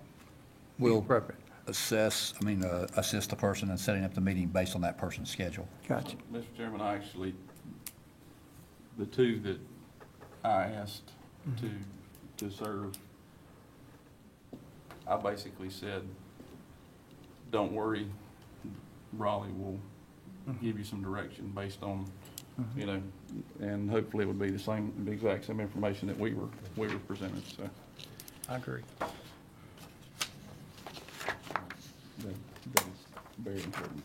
be We'll appropriate. assist the person in setting up the meeting based on that person's schedule. Gotcha. Mr. Chairman, the two that I asked to serve, I basically said, don't worry, Raleigh will give you some direction based on, and hopefully it would be the exact same information that we were presented, so. I agree. That is very important.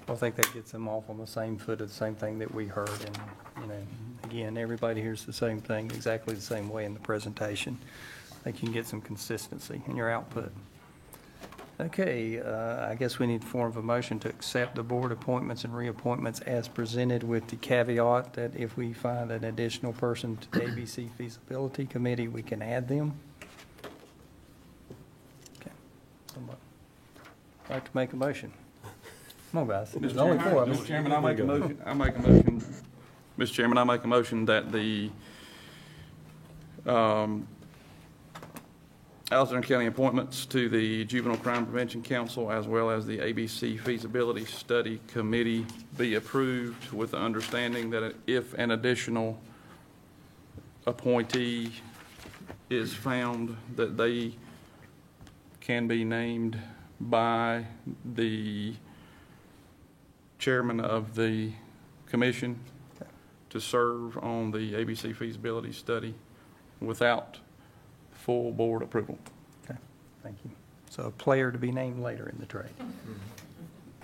I think that gets them off on the same foot of the same thing that we heard. And, again, everybody hears the same thing exactly the same way in the presentation. I think you can get some consistency in your output. Okay, I guess we need a form of a motion to accept the board appointments and reappointments as presented with the caveat that if we find an additional person to the ABC feasibility committee, we can add them. Okay. Somebody like to make a motion? Come on, guys. There's only four of us. Mr. Chairman, I make a motion, Mr. Chairman, I make a motion that the Alexander County appointments to the Juvenile Crime Prevention Council as well as the ABC Feasibility Study Committee be approved with the understanding that if an additional appointee is found, that they can be named by the chairman of the commission to serve on the ABC feasibility study without full board approval. Okay, thank you. So a player to be named later in the trade.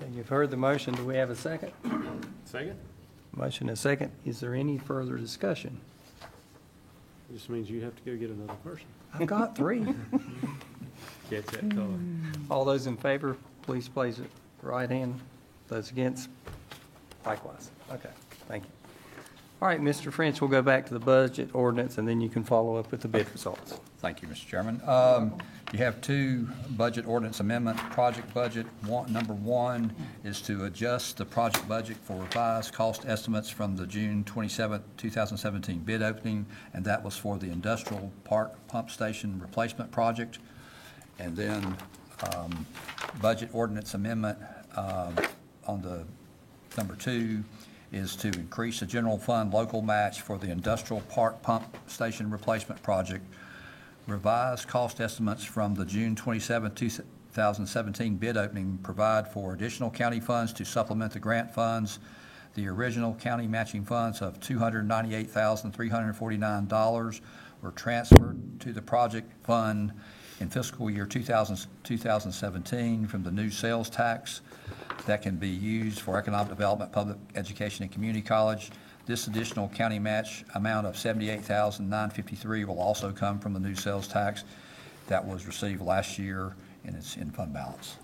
Okay, you've heard the motion. Do we have a second? Second? Motion is second. Is there any further discussion? Just means you have to go get another person. I've got three. Catch that color. All those in favor, please place it right hand. Those against, likewise. Okay, thank you. All right, Mr. French, we'll go back to the budget ordinance, and then you can follow up with the bid results. Thank you, Mr. Chairman. You have two budget ordinance amendment, project budget. Number one is to adjust the project budget for revised cost estimates from the June 27, 2017 bid opening, and that was for the Industrial Park Pump Station Replacement Project. And then budget ordinance amendment on the number two is to increase the general fund local match for the Industrial Park Pump Station Replacement Project. Revised cost estimates from the June 27, 2017 bid opening provide for additional county funds to supplement the grant funds. The original county matching funds of $298,349 were transferred to the project fund in fiscal year 2017 from the new sales tax that can be used for economic development, public education, and community college. This additional county match amount of $78,953 will also come from the new sales tax that was received last year, and it's in fund balance.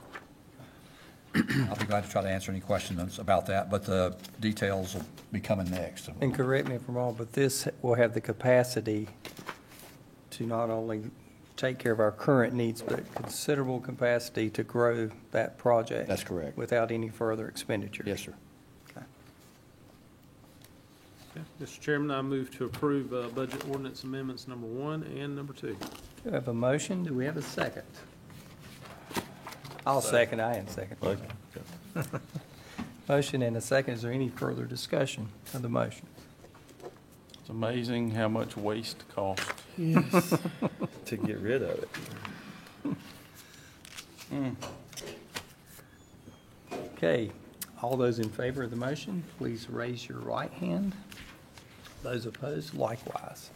I'll be glad to try to answer any questions about that, but the details will be coming next. And correct me if I'm wrong, but this will have the capacity to not only take care of our current needs, but considerable capacity to grow that project. That's correct. Without any further expenditure. Yes, sir. Okay. Okay. Mr. Chairman, I move to approve budget ordinance amendments number 1 and number 2. Do we have a motion? Do we have a second? I'll second. I am second. Okay. Motion and a second. Is there any further discussion of the motion? It's amazing how much waste costs. To get rid of it. Okay, all those in favor of the motion, please raise your right hand. Those opposed, likewise.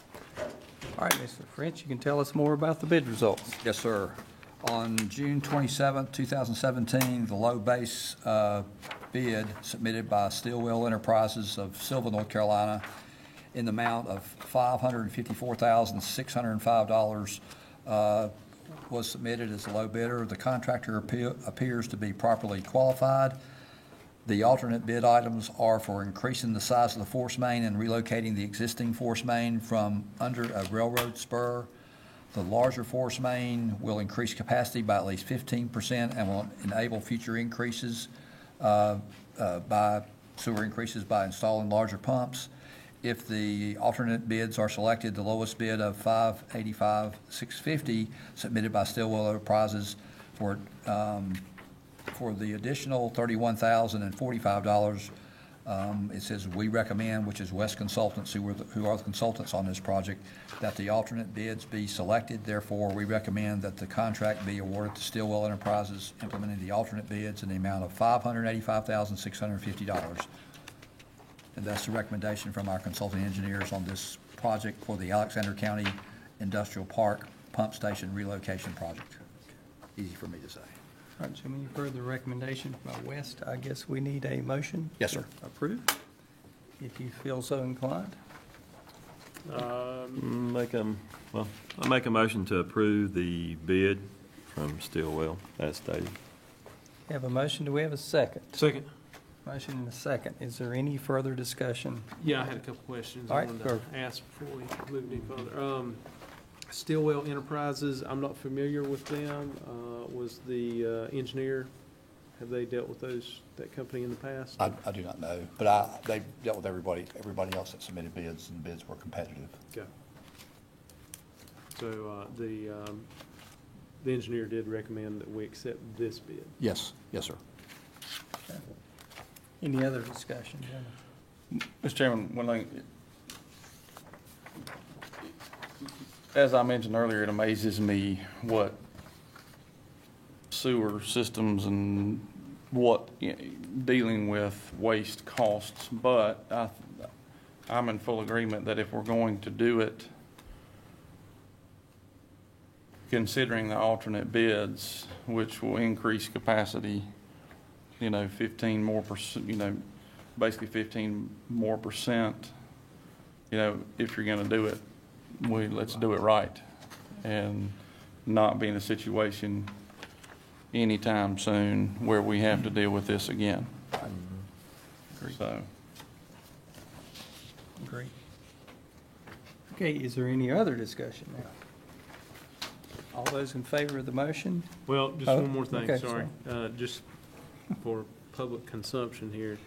All right, Mr. French, you can tell us more about the bid results. Yes, sir. On June 27, 2017, the low base bid submitted by Stillwell Enterprises of Sylva, North Carolina, in the amount of $554,605 was submitted as the low bidder. The contractor appears to be properly qualified. The alternate bid items are for increasing the size of the force main and relocating the existing force main from under a railroad spur. The larger force main will increase capacity by at least 15% and will enable future increases by sewer increases by installing larger pumps. If the alternate bids are selected, the lowest bid of $585,650 submitted by Stillwell Enterprises for the additional $31,045, it says we recommend, which is West Consultants, who are the consultants on this project, that the alternate bids be selected. Therefore, we recommend that the contract be awarded to Stillwell Enterprises, implementing the alternate bids in the amount of $585,650. And that's the recommendation from our consulting engineers on this project for the Alexander County Industrial Park Pump Station Relocation Project. Easy for me to say. All right, Jim, any further recommendation by West? I guess we need a motion. Yes, sir. Approved, if you feel so inclined. I make a motion to approve the bid from Stillwell, as stated. Have a motion. Do we have a second? Second. Motion and a second. Is there any further discussion? Yeah, I had a couple questions All I right, wanted go. to ask before we move any further. Stillwell Enterprises, I'm not familiar with them. Was the engineer, have they dealt with that company in the past? I do not know, but they dealt with everybody else that submitted bids, and bids were competitive. Okay. So the engineer did recommend that we accept this bid. Yes, yes, sir. Okay. Any other discussion, gentlemen? Mr. Chairman, one thing, as I mentioned earlier, it amazes me what sewer systems and what dealing with waste costs, but I'm in full agreement that if we're going to do it, considering the alternate bids, which will increase capacity, 15 more percent, basically 15 more percent, if you're going to do it, let's do it right and not be in a situation anytime soon where we have to deal with this again. So. Agree. Okay, is there any other discussion now? All those in favor of the motion? Well, just Oh, one more thing, okay, sorry. Just for public consumption here,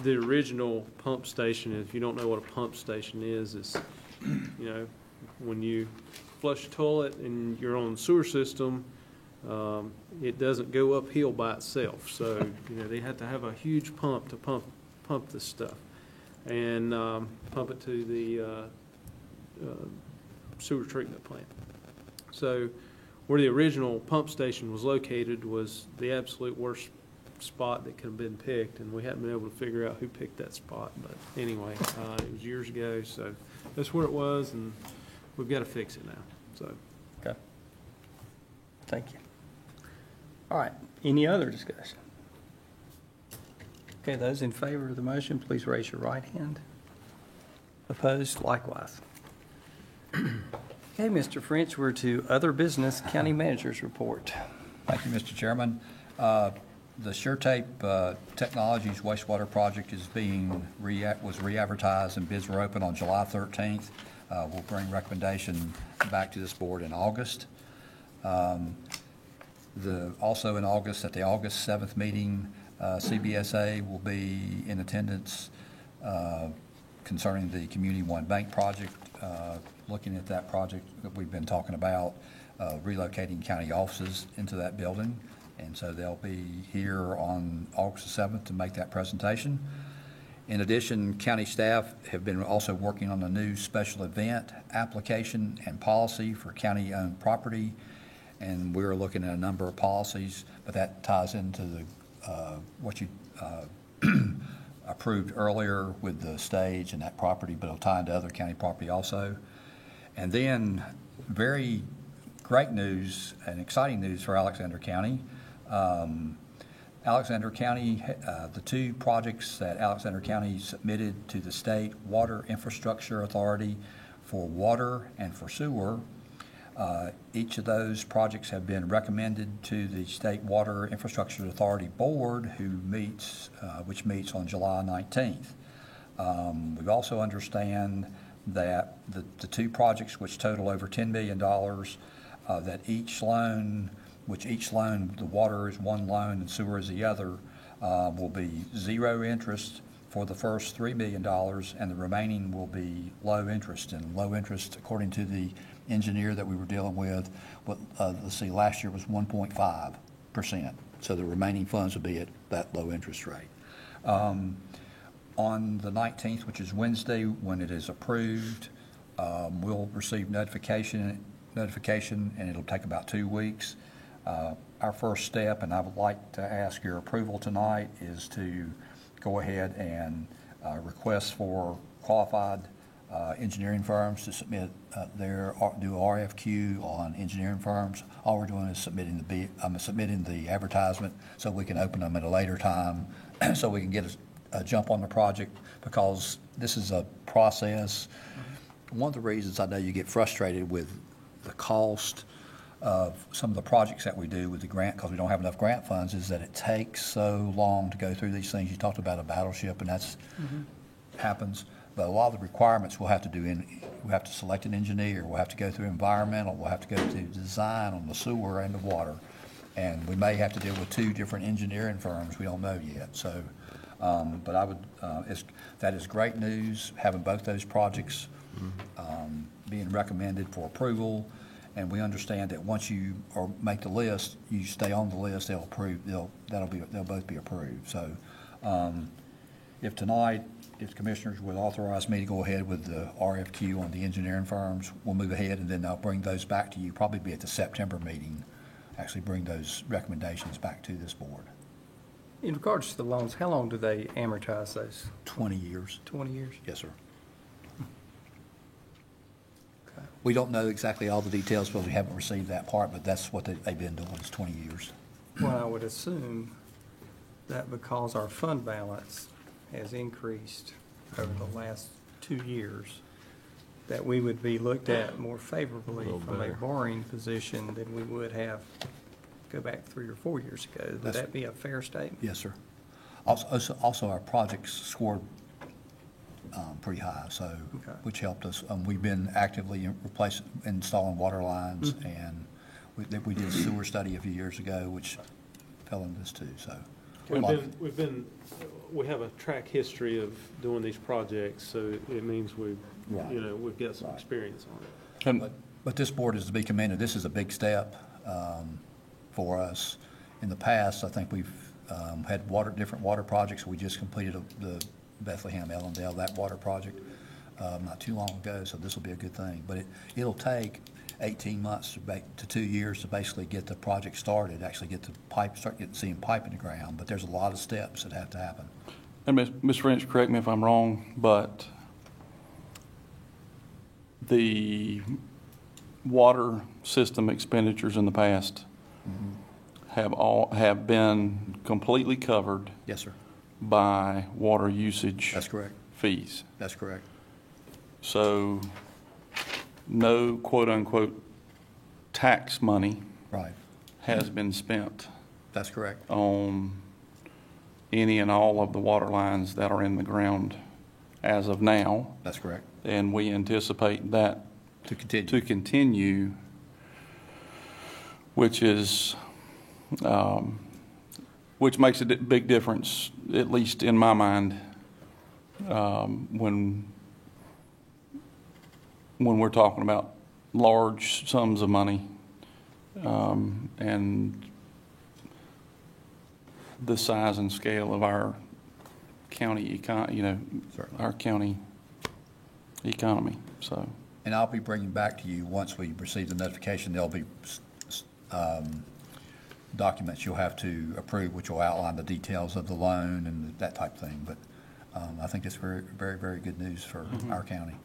the original pump station, if you don't know what a pump station is, it's, when you flush a toilet and you're on the sewer system, it doesn't go uphill by itself. So, they have to have a huge pump to pump this stuff and pump it to the sewer treatment plant. So where the original pump station was located was the absolute worst spot that could have been picked, and we haven't been able to figure out who picked that spot. But anyway, it was years ago, so that's where it was, and we've got to fix it now. So, Okay. Thank you. All right, any other discussion? Okay, those in favor of the motion, please raise your right hand. Opposed, likewise. Okay, Mr. French, we're to other business, county manager's report. Thank you, Mr. Chairman. The SureTape Technologies wastewater project is was re-advertised and bids were open on July 13th. We'll bring recommendation back to this board in August. Also in August, at the August 7th meeting, CBSA will be in attendance concerning the Community One Bank project, looking at that project that we've been talking about, relocating county offices into that building. And so they'll be here on August 7th to make that presentation. In addition, county staff have been also working on a new special event application and policy for county-owned property. And we're looking at a number of policies, but that ties into the what you approved earlier with the stage and that property, but it'll tie into other county property also. And then very great news and exciting news for Alexander County. Alexander County, the two projects that Alexander County submitted to the State Water Infrastructure Authority for water and for sewer, each of those projects have been recommended to the State Water Infrastructure Authority Board, which meets on July 19th. We also understand that the two projects, which total over $10 million, that each loan, the water is one loan and sewer is the other, will be zero interest for the first $3 million, and the remaining will be low interest. And low interest, according to the engineer that we were dealing with, last year was 1.5%. So the remaining funds will be at that low interest rate. On the 19th, which is Wednesday, when it is approved, we'll receive notification, and it'll take about 2 weeks. Our first step, and I would like to ask your approval tonight, is to go ahead and request for qualified engineering firms to submit do RFQ on engineering firms. All we're doing is submitting the advertisement so we can open them at a later time, so we can get a jump on the project, because this is a process. One of the reasons I know you get frustrated with the cost of some of the projects that we do with the grant, because we don't have enough grant funds, is that it takes so long to go through these things. You talked about a battleship, and that's happens. But a lot of the requirements we'll have to do we'll have to select an engineer, we'll have to go through environmental, we'll have to go through design on the sewer and the water. And we may have to deal with 2 different engineering firms, we don't know yet. So, but I would, that is great news, having both those projects being recommended for approval. And we understand that once you make the list, you stay on the list, they'll both be approved. So if commissioners would authorize me to go ahead with the RFQ on the engineering firms, we'll move ahead, and then I'll bring those back to you, probably be at the September meeting, actually bring those recommendations back to this board. In regards to the loans, how long do they amortize those? 20 years. 20 years? Yes, sir. We don't know exactly all the details because we haven't received that part, but that's what they've been doing, is 20 years. Well, I would assume that because our fund balance has increased over the last 2 years, that we would be looked at more favorably from a borrowing position than we would have go back 3 or 4 years ago. Would that be a fair statement? Yes, sir. Also our projects scored pretty high, so, which helped us. We've been actively installing water lines, and we did a sewer study a few years ago, which fell into this too, so. We have a track history of doing these projects, so it means we've got some experience on it. But this board is to be commended. This is a big step for us. In the past, I think we've had different water projects. We just completed the Bethlehem, Ellendale, that water project not too long ago, so this will be a good thing. But it'll take 18 months to 2 years to basically get the project started, actually get the pipe, start seeing pipe in the ground. But there's a lot of steps that have to happen. And Ms. French, correct me if I'm wrong, but the water system expenditures in the past have been completely covered. Yes, sir. By water usage. That's correct. Fees. That's correct. So no quote-unquote tax money has been spent. That's correct. On any and all of the water lines that are in the ground as of now. That's correct. And we anticipate that to continue, which is which makes a big difference, at least in my mind, when we're talking about large sums of money and the size and scale of our county our county economy. So. And I'll be bringing back to you, once we receive the notification, there'll be documents you'll have to approve, which will outline the details of the loan and that type of thing. But I think it's very, very, very good news for our county.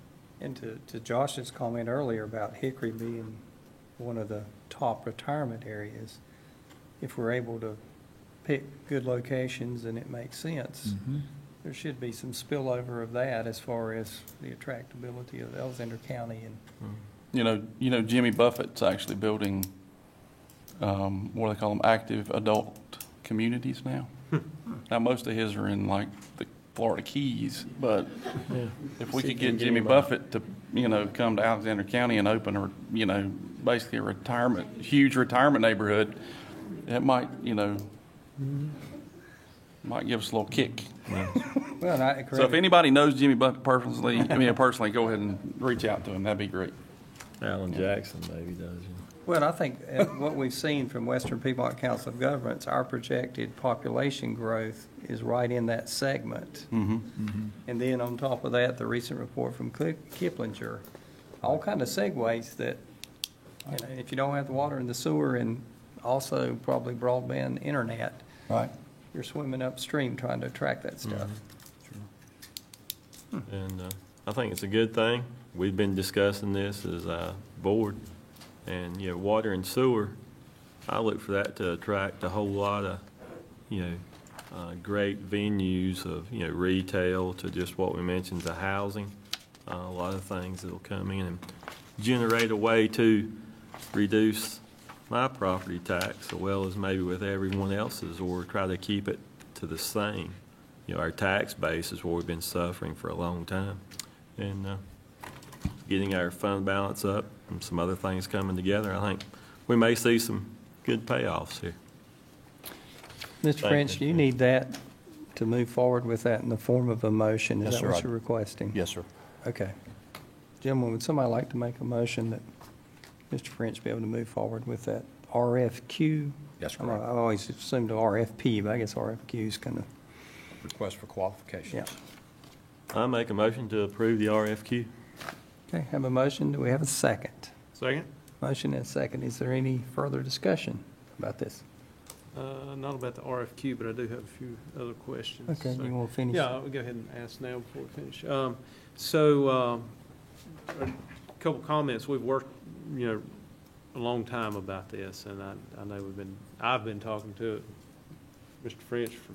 And to Josh's comment earlier about Hickory being one of the top retirement areas, if we're able to pick good locations and it makes sense, there should be some spillover of that as far as the attractability of Alexander County and You know, Jimmy Buffett's actually building, what do they call them, active adult communities now. Now, most of his are in like the Florida Keys, but if we could get Jimmy Buffett to, come to Alexander County and open basically a huge retirement neighborhood, it might, might give us a little kick. Well, and I agree. So if anybody knows Jimmy Buffett personally, go ahead and reach out to him. That'd be great. Alan Jackson maybe does. Well, I think what we've seen from Western Piedmont Council of Governments, our projected population growth is right in that segment. And then on top of that, the recent report from Kiplinger, all kind of segues that, if you don't have the water and the sewer and also probably broadband internet, Right. you're swimming upstream trying to attract that stuff. And I think it's a good thing. We've been discussing this as a board. And, water and sewer, I look for that to attract a whole lot of, great venues of, retail to just what we mentioned, the housing. A lot of things that'll come in and generate a way to reduce my property tax as well as maybe with everyone else's, or try to keep it to the same. Our tax base is where we've been suffering for a long time. And getting our fund balance up and some other things coming together, I think we may see some good payoffs here. Mr. French, do you need that to move forward with that in the form of a motion? Yes, Is sir, that I- what you're requesting? Yes, sir. Okay. Gentlemen, would somebody like to make a motion that Mr. French be able to move forward with that RFQ? Yes, I correct. always assumed RFP, but I guess RFQ is kind of, Request for qualifications. yeah. I make a motion to approve the RFQ. Okay, have a motion. Do we have a second? Second? Motion and a second. Is there any further discussion about this? Not about the RFQ, but I do have a few other questions. Okay, So- you want to finish? Yeah, I'll go ahead and ask now before we finish. A couple comments. We've worked, a long time about this, and I know I've been talking to Mr. French for,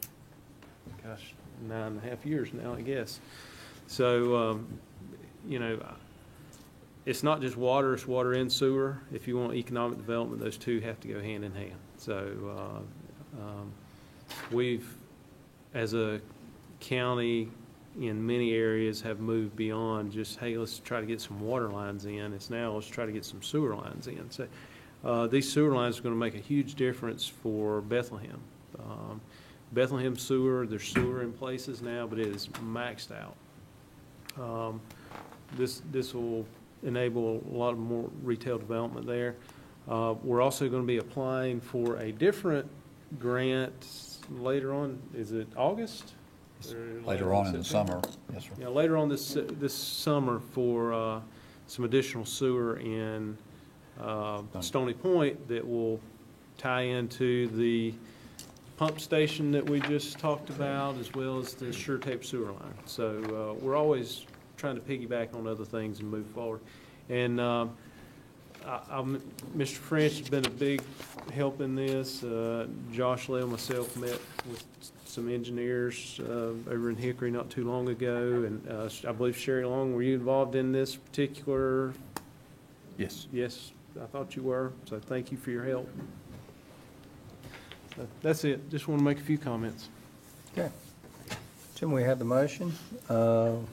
9.5 years now, I guess. So, it's not just water, it's water and sewer. If you want economic development, those two have to go hand in hand. So, we've, as a county, in many areas have moved beyond just, hey, let's try to get some water lines in. It's now, let's try to get some sewer lines in. So these sewer lines are going to make a huge difference for Bethlehem. Bethlehem sewer, there's sewer in places now, but it is maxed out. This will enable a lot more retail development there. We're also going to be applying for a different grant later on. Is it August? Later on in the summer, yes, sir. Yeah, later on this summer for some additional sewer in Stony Point that will tie into the pump station that we just talked about, as well as the Sure Tape sewer line. So we're always trying to piggyback on other things and move forward. And Mr. French has been a big help in this. Josh Lell, myself met with some engineers over in Hickory not too long ago, and I believe Sherry Long, were you involved in this particular? Yes. Yes, I thought you were, so thank you for your help. So that's it, just want to make a few comments. Okay. Jim, we have the motion. All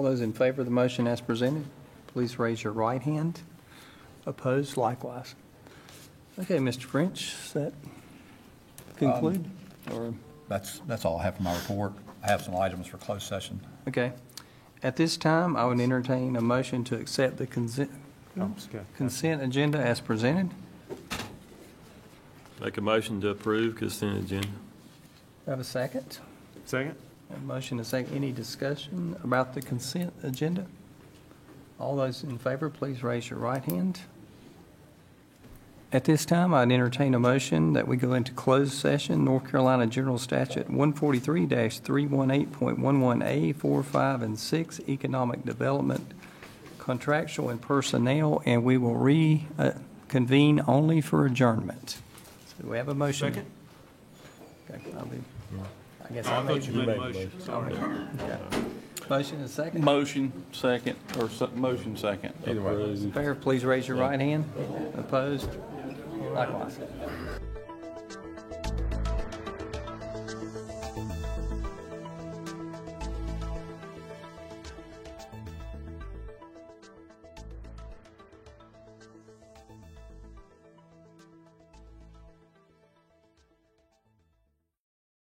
those in favor of the motion as presented, please raise your right hand. Opposed, likewise. Okay, Mr. French, does that conclude? Or That's all I have for my report. I have some items for closed session. okay. At this time, I would entertain a motion to accept the consent agenda as presented. Make a motion to approve consent agenda. Have a second? Second? A motion and a second. Any discussion about the consent agenda? All those in favor, please raise your right hand. At this time, I'd entertain a motion that we go into closed session, North Carolina General Statute 143-318.11A, 4, 5, and 6, Economic Development, Contractual and Personnel, and we will reconvene only for adjournment. So we have a motion. Second? Okay, I guess I I'll thought make you the made a motion, sorry. motion and second. Motion, second, or motion, second. Either way. Fair, please raise your right hand. Opposed? Likewise.